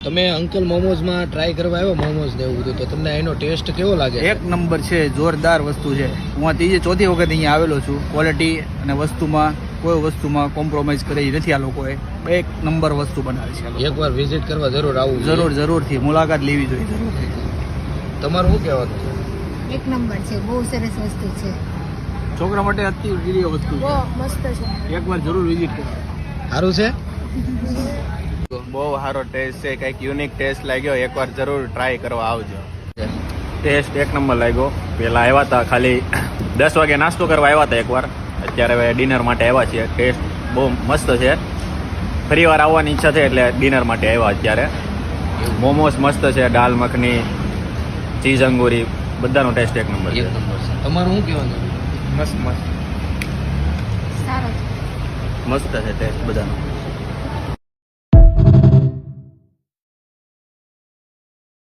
તમે uncle મોમોઝમાં try કરવા આવ્યો મોમોઝ ને એવું બધું, તો તમને એનો ટેસ્ટ કેવો લાગે? એક નંબર છે, જોરદાર વસ્તુ છે. હું આ ત્રીજી ચોથી વખત અહીંયા આવેલો છું. ક્વોલિટી અને વસ્તુમાં કોઈ વસ્તુમાં કોમ્પ્રોમાઇઝ કરી નથી આ લોકોએ. એક નંબર વસ્તુ બનાવી છે. એકવાર વિઝિટ કરવા જરૂર આવવું જોઈએ. જરૂરથી મુલાકાત લેવી જોઈએ જરૂરથી. તમારું શું કહેવાનું છે? એક નંબર છે, બહુ સરસ વસ્તુ છે, છોકરા માટે અતિ પ્રિય વસ્તુ બહુ છે. મસ્ત છે. એકવાર જરૂર વિઝિટ કરો. સારું છે? બહુ સારો ટેસ્ટ છે, કંઈક યુનિક ટેસ્ટ લાગ્યો. એકવાર જરૂર ટ્રાય કરવા આવજો. ટેસ્ટ એક નંબર લાગ્યો. પહેલાં આવ્યા હતા ખાલી 10 વાગે નાસ્તો કરવા આવ્યા હતા એકવાર, અત્યારે હવે ડિનર માટે આવ્યા છીએ. ટેસ્ટ બહુ મસ્ત છે. ફરી વાર આવવાની ઈચ્છા છે એટલે ડિનર માટે આવ્યા અત્યારે. મોમોસ મસ્ત છે, દાલ મખની, ચીઝ અંગુરી, બધાનો ટેસ્ટ એક નંબર છે. એક નંબર છે. તમારું શું કહેવાનું? મસ્ત સારો છે. મસ્ત છે ટેસ્ટ બધાનો.